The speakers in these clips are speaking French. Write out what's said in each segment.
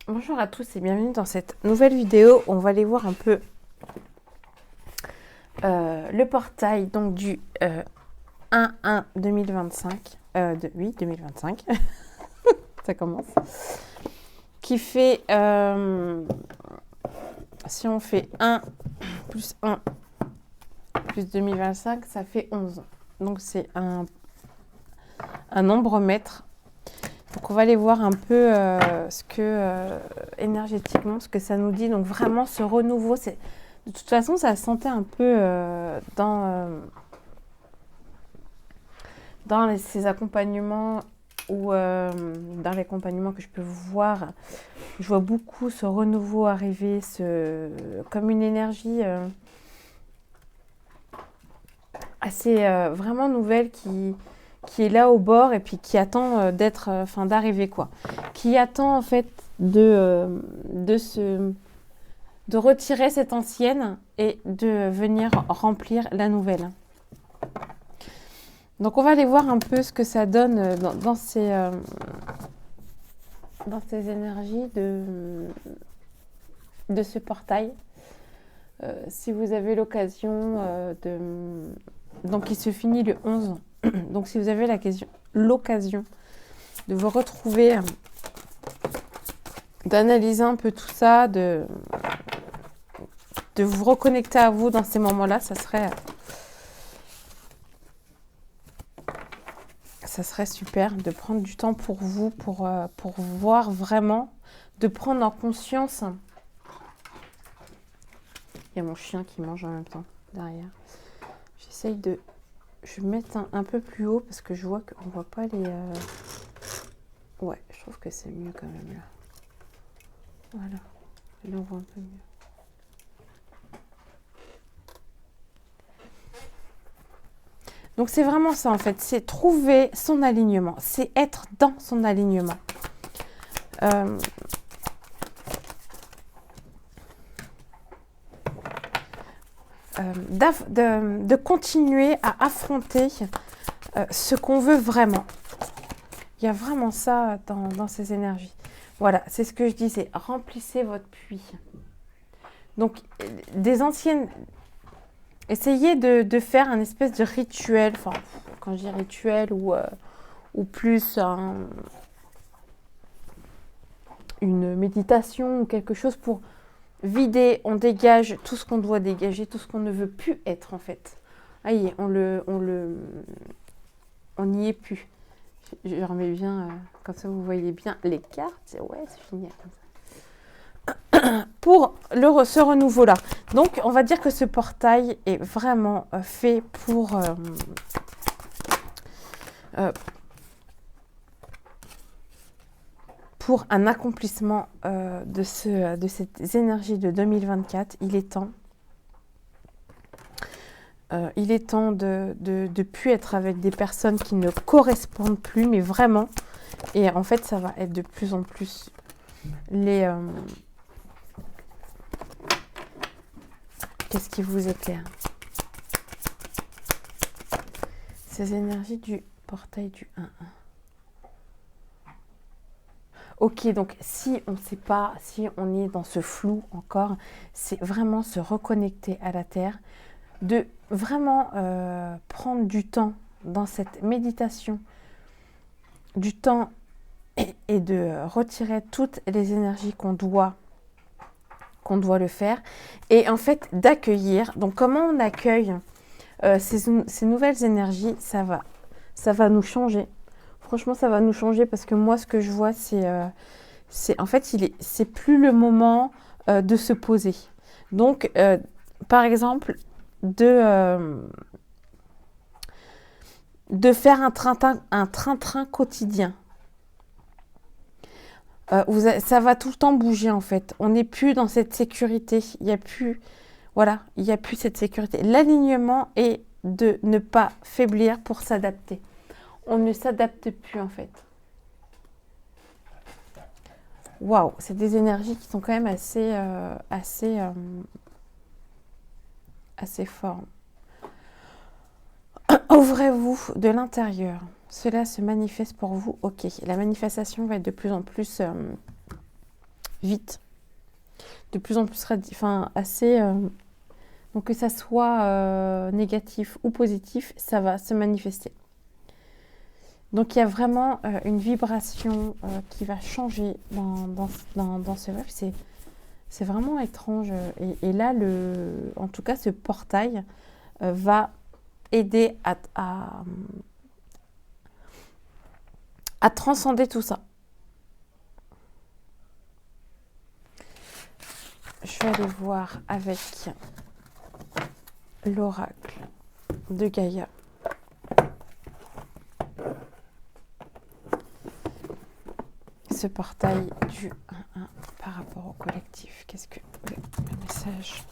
Bonjour à tous et bienvenue dans cette nouvelle vidéo. On va aller voir un peu le portail donc du 1-1-2025. Oui, 2025. Ça commence. Qui fait, si on fait 1 plus 1 plus 2025, ça fait 11. Donc c'est un nombre mètre. Donc on va aller voir un peu ce que énergétiquement, ce que ça nous dit. Donc vraiment ce renouveau, c'est de toute façon ça se sentait un peu dans ces accompagnements ou dans l'accompagnement que je peux voir. Je vois beaucoup ce renouveau arriver, comme une énergie assez vraiment nouvelle qui est là au bord et puis qui attend d'arriver quoi. Qui attend en fait de retirer cette ancienne et de venir remplir la nouvelle. Donc on va aller voir un peu ce que ça donne dans ces énergies de ce portail. Si vous avez l'occasion donc il se finit le 11. Donc si vous avez l'occasion de vous retrouver, d'analyser un peu tout ça, de vous reconnecter à vous dans ces moments-là, ça serait super de prendre du temps pour vous, pour voir vraiment, de prendre en conscience. Il y a mon chien qui mange en même temps derrière. J'essaye de... Je vais mettre un peu plus haut parce que je vois qu'on ne voit pas les... Ouais, je trouve que c'est mieux quand même là. Voilà, là on voit un peu mieux. Donc c'est vraiment ça en fait, c'est trouver son alignement, c'est être dans son alignement. De continuer à affronter ce qu'on veut vraiment. Il y a vraiment ça dans ces énergies. Voilà, c'est ce que je disais, remplissez votre puits. Donc des anciennes... Essayez de faire un espèce de rituel, enfin, quand je dis rituel, ou plus une méditation ou quelque chose pour vider, on dégage tout ce qu'on doit dégager, tout ce qu'on ne veut plus être en fait. Aïe, on n'y est plus. Je remets bien, comme ça vous voyez bien les cartes. Ouais, c'est génial comme ça. Pour ce renouveau-là. Donc, on va dire que ce portail est vraiment fait pour un accomplissement de cette énergie de 2024. Il est temps. Il est temps de plus être avec des personnes qui ne correspondent plus, mais vraiment. Et en fait, ça va être de plus en plus les... Qu'est-ce qui vous éclaire? Ces énergies du portail du 1-1. Ok, donc si on ne sait pas, si on est dans ce flou encore, c'est vraiment se reconnecter à la Terre, de vraiment prendre du temps dans cette méditation, du temps et de retirer toutes les énergies qu'on doit le faire, et en fait d'accueillir. Donc comment on accueille ces nouvelles énergies? Ça va nous changer. Franchement, ça va nous changer parce que moi, ce que je vois, c'est en fait, c'est plus le moment de se poser. Donc, par exemple, de faire un train-train quotidien. Ça va tout le temps bouger en fait. On n'est plus dans cette sécurité. Il n'y a plus, voilà, il n'y a plus cette sécurité. L'alignement est de ne pas faiblir pour s'adapter. On ne s'adapte plus en fait. Waouh, c'est des énergies qui sont quand même assez fortes. Ouvrez-vous de l'intérieur. Cela se manifeste pour vous. Ok, la manifestation va être de plus en plus vite. De plus en plus, enfin, assez... donc que ça soit négatif ou positif, ça va se manifester. Donc il y a vraiment une vibration qui va changer dans ce rêve. C'est vraiment étrange. Et là, en tout cas, ce portail va aider à transcender tout ça. Je vais aller voir avec l'oracle de Gaïa. Ce portail du 1-1 par rapport au collectif. Qu'est-ce que le message?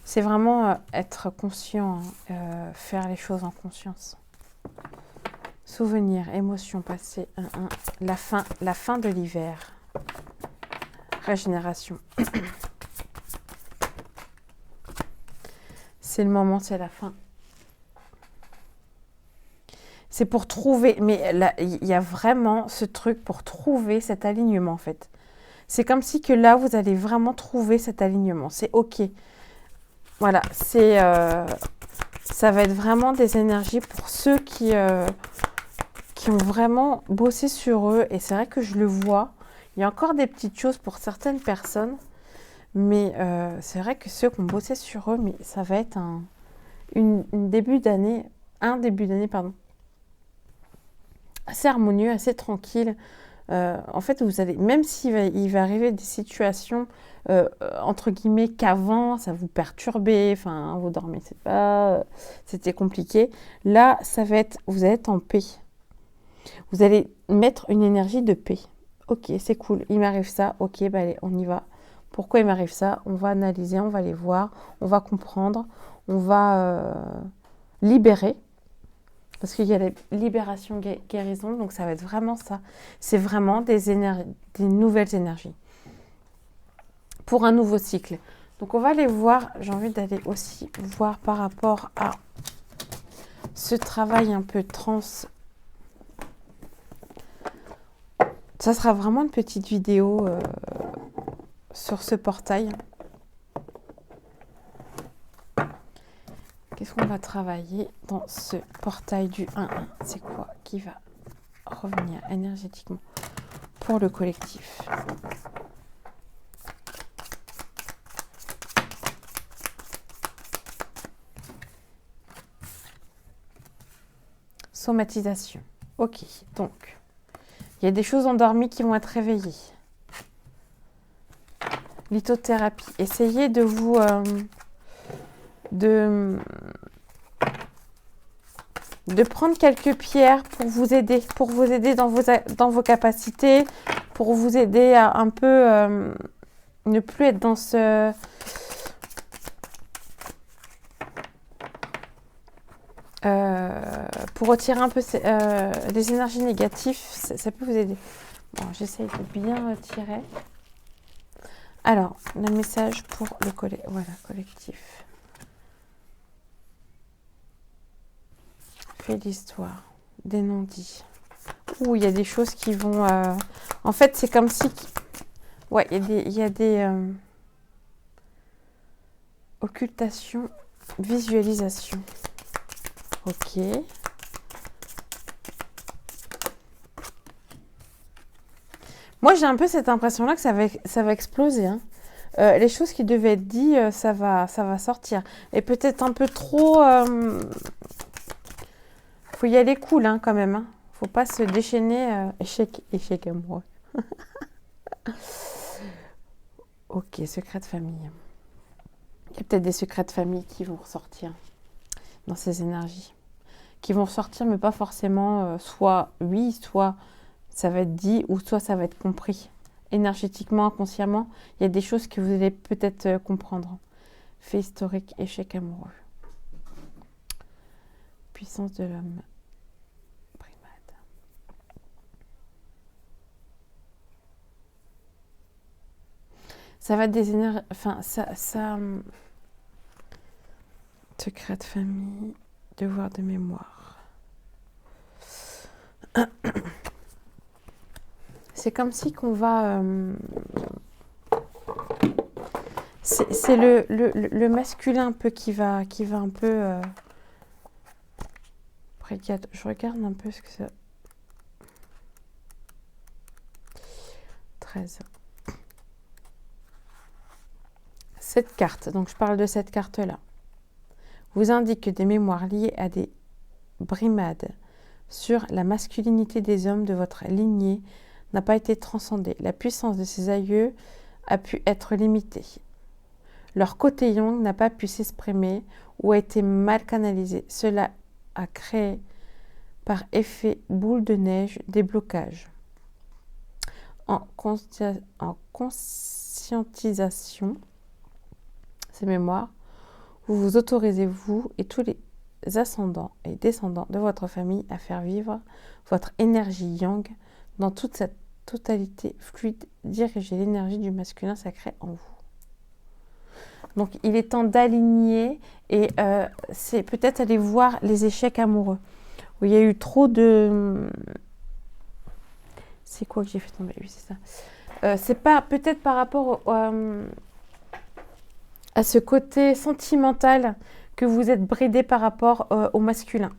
C'est vraiment être conscient, faire les choses en conscience. Souvenirs, émotions passées, 1-1. La fin de l'hiver. Régénération. C'est le moment, c'est la fin. C'est pour trouver, mais là, il y a vraiment ce truc pour trouver cet alignement en fait. C'est comme si que là, vous allez vraiment trouver cet alignement. C'est OK. Voilà, ça va être vraiment des énergies pour ceux qui ont vraiment bossé sur eux. Et c'est vrai que je le vois. Il y a encore des petites choses pour certaines personnes. Mais c'est vrai que ceux qui ont bossé sur eux, mais ça va être un début d'année, assez harmonieux, assez tranquille. En fait, vous allez, même il va arriver des situations, entre guillemets, qu'avant, ça vous perturbait, enfin, vous dormez pas, c'était compliqué. Là, vous allez être en paix. Vous allez mettre une énergie de paix. Ok, c'est cool, il m'arrive ça, ok, bah allez, on y va. Pourquoi il m'arrive ça? On va analyser, on va les voir, on va comprendre, on va libérer. Parce qu'il y a la libération, guérison, donc ça va être vraiment ça. C'est vraiment des nouvelles énergies. Pour un nouveau cycle. Donc on va aller voir, j'ai envie d'aller aussi voir par rapport à ce travail un peu trans. Ça sera vraiment une petite vidéo sur ce portail. Qu'est-ce qu'on va travailler dans ce portail du 1-1? C'est quoi qui va revenir énergétiquement pour le collectif? Somatisation. Ok, donc, il y a des choses endormies qui vont être réveillées. Lithothérapie. Essayez de vous... de prendre quelques pierres pour vous aider dans vos capacités, pour vous aider à un peu ne plus être dans ce... pour retirer un peu les énergies négatives, ça peut vous aider. Bon, j'essaye de bien tirer. Alors, le message pour le collectif. Fait l'histoire, des non-dits. Ouh, il y a des choses qui vont... En fait, c'est comme si... Ouais, il y a des occultations, visualisation. Ok. Moi, j'ai un peu cette impression-là que ça va exploser. Hein. Les choses qui devaient être dites, ça va sortir. Et peut-être un peu trop... faut y aller cool, hein, quand même. Hein. Faut pas se déchaîner. Échec amoureux. Ok, secret de famille. Il y a peut-être des secrets de famille qui vont ressortir dans ces énergies. Qui vont ressortir, mais pas forcément soit oui, soit ça va être dit, ou soit ça va être compris. Énergétiquement, inconsciemment, il y a des choses que vous allez peut-être comprendre. Fait historique, échec amoureux. Puissance de l'homme. Primate. Ça va être des énergies... Enfin, ça... Secret de famille, devoir de mémoire. c'est comme si qu'on va... c'est le masculin un peu qui va un peu... je regarde un peu ce que ça... 13. Cette carte, donc je parle de cette carte-là, vous indique que des mémoires liées à des brimades sur la masculinité des hommes de votre lignée n'a pas été transcendée. La puissance de ces aïeux a pu être limitée. Leur côté yang n'a pas pu s'exprimer ou a été mal canalisé. Cela a créé par effet boule de neige des blocages. En conscientisation, ces mémoires, vous vous autorisez, vous et tous les ascendants et descendants de votre famille, à faire vivre votre énergie yang dans toute sa totalité fluide, diriger l'énergie du masculin sacré en vous. Donc il est temps d'aligner et c'est peut-être aller voir les échecs amoureux où il y a eu trop de... C'est quoi que j'ai fait tomber? Oui, c'est ça. C'est pas peut-être par rapport à ce côté sentimental que vous êtes bridé par rapport au masculin.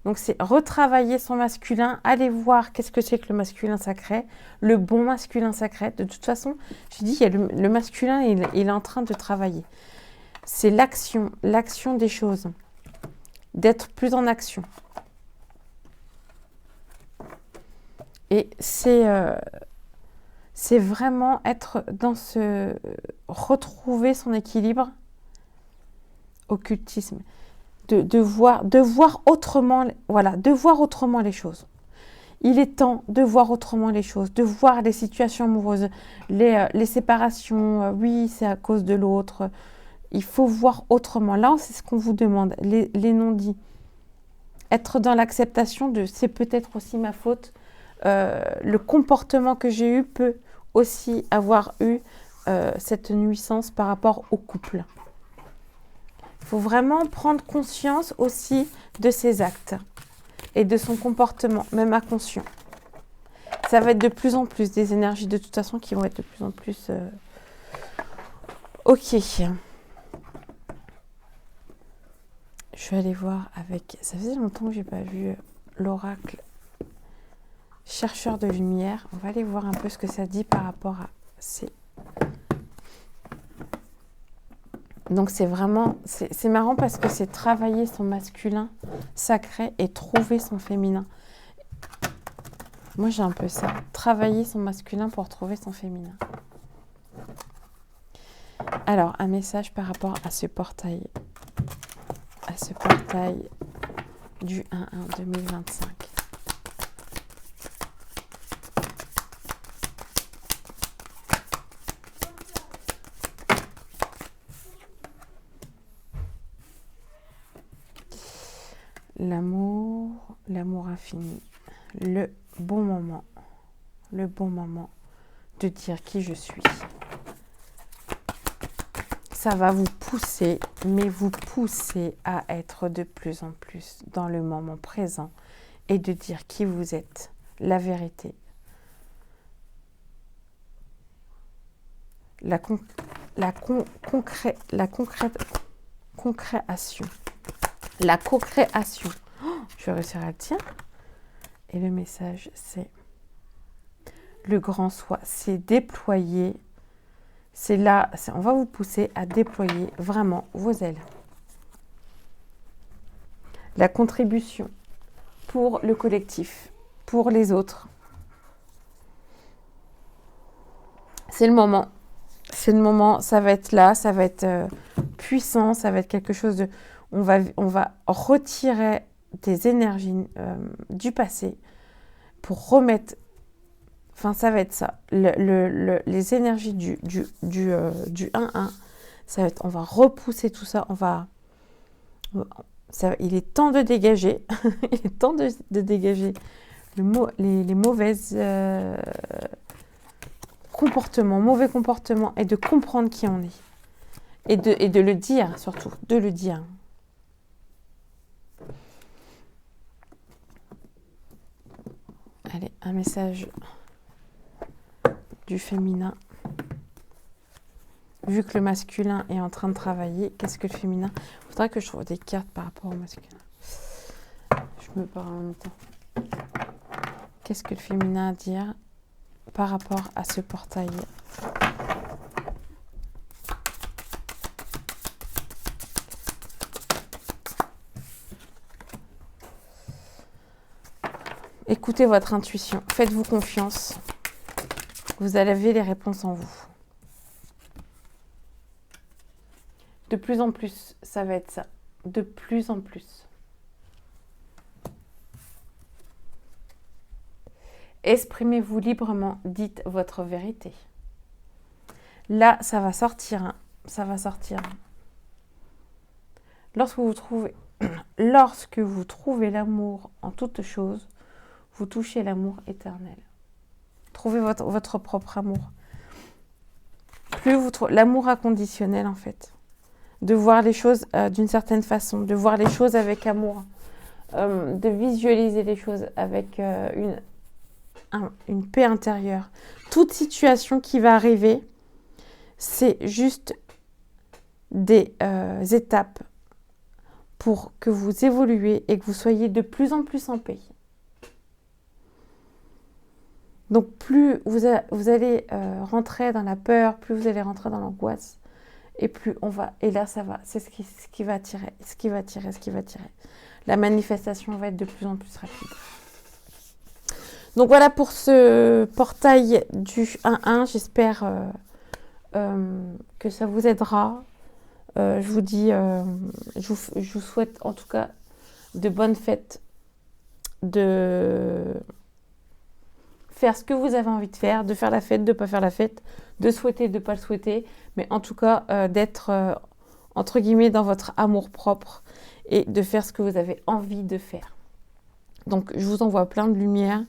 Donc c'est retravailler son masculin, aller voir qu'est-ce que c'est que le masculin sacré, le bon masculin sacré. De toute façon, je dis, il y a le masculin, il est en train de travailler. C'est l'action des choses, d'être plus en action. Et c'est vraiment être dans retrouver son équilibre, occultisme. De voir autrement, voilà, de voir autrement les choses. Il est temps de voir autrement les choses, de voir les situations amoureuses, les séparations, oui, c'est à cause de l'autre. Il faut voir autrement. Là, c'est ce qu'on vous demande, les non-dits. Être dans l'acceptation de c'est peut-être aussi ma faute. Le comportement que j'ai eu peut aussi avoir eu cette nuisance par rapport au couple. Il faut vraiment prendre conscience aussi de ses actes et de son comportement, même inconscient. Ça va être de plus en plus des énergies de toute façon qui vont être de plus en plus... Ok. Je vais aller voir avec... Ça faisait longtemps que je n'ai pas vu l'oracle chercheur de lumière. On va aller voir un peu ce que ça dit par rapport à ces... Donc c'est vraiment, c'est marrant parce que c'est travailler son masculin sacré et trouver son féminin. Moi j'ai un peu ça, travailler son masculin pour trouver son féminin. Alors un message par rapport à ce portail du 1-1 2025. L'amour infini, le bon moment de dire qui je suis. Ça va vous pousser, mais vous pousser à être de plus en plus dans le moment présent et de dire qui vous êtes, la vérité. La co-création. La co-création. Oh, je vais réussir à le dire. Et le message, c'est le grand soi. C'est déployer. C'est là, on va vous pousser à déployer vraiment vos ailes. La contribution pour le collectif, pour les autres. C'est le moment. C'est le moment. Ça va être là, ça va être puissant, ça va être quelque chose de... On va retirer des énergies du passé pour remettre... Enfin, ça va être ça. Les énergies du 1-1, ça va être... On va repousser tout ça. Il est temps de dégager. Il est temps de dégager les mauvaises mauvais comportements et de comprendre qui on est. Et de le dire, surtout. De le dire. Allez, un message du féminin. Vu que le masculin est en train de travailler, qu'est-ce que le féminin... Il faudrait que je trouve des cartes par rapport au masculin. Je me parle en même temps. Qu'est-ce que le féminin a à dire par rapport à ce portail? Écoutez votre intuition, faites-vous confiance. Vous avez les réponses en vous. De plus en plus, ça va être ça. De plus en plus. Exprimez-vous librement, dites votre vérité. Là, ça va sortir. Hein. Ça va sortir. Lorsque vous trouvez l'amour en toute chose, vous touchez l'amour éternel. Trouvez votre propre amour. Plus vous trouvez l'amour inconditionnel, en fait. De voir les choses d'une certaine façon, de voir les choses avec amour, de visualiser les choses avec une paix intérieure. Toute situation qui va arriver, c'est juste des étapes pour que vous évoluez et que vous soyez de plus en plus en paix. Donc plus vous allez rentrer dans la peur, plus vous allez rentrer dans l'angoisse, et plus on va, et là ça va, c'est ce qui va attirer, ce qui va attirer. La manifestation va être de plus en plus rapide. Donc voilà pour ce portail du 1-1, j'espère que ça vous aidera. Je vous dis, je vous souhaite en tout cas de bonnes fêtes, de faire ce que vous avez envie de faire la fête, de ne pas faire la fête, de souhaiter, de ne pas le souhaiter, mais en tout cas d'être, entre guillemets, dans votre amour-propre et de faire ce que vous avez envie de faire. Donc, je vous envoie plein de lumière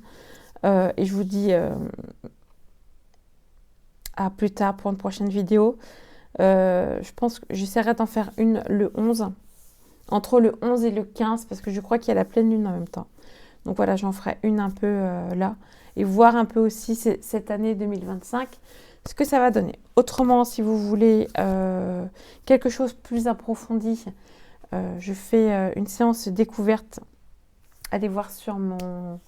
et je vous dis à plus tard pour une prochaine vidéo. Je pense que j'essaierai d'en faire une le 11, entre le 11 et le 15, parce que je crois qu'il y a la pleine lune en même temps. Donc voilà, j'en ferai une un peu là. Et voir un peu aussi cette année 2025, ce que ça va donner. Autrement, si vous voulez quelque chose de plus approfondi, je fais une séance découverte. Allez voir sur mon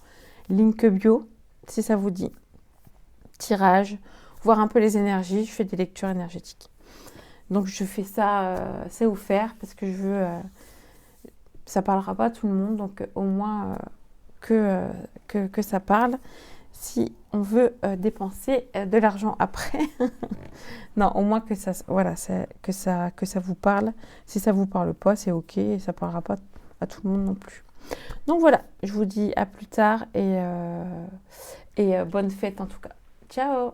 link bio, si ça vous dit. Tirage, voir un peu les énergies. Je fais des lectures énergétiques. Donc, je fais ça, c'est offert, parce que je veux... ça ne parlera pas à tout le monde, donc au moins que ça parle. Si on veut dépenser de l'argent après, non, au moins que ça, voilà, que ça vous parle. Si ça vous parle pas, c'est ok, et ça parlera pas à tout le monde non plus. Donc voilà, je vous dis à plus tard et bonne fête en tout cas. Ciao!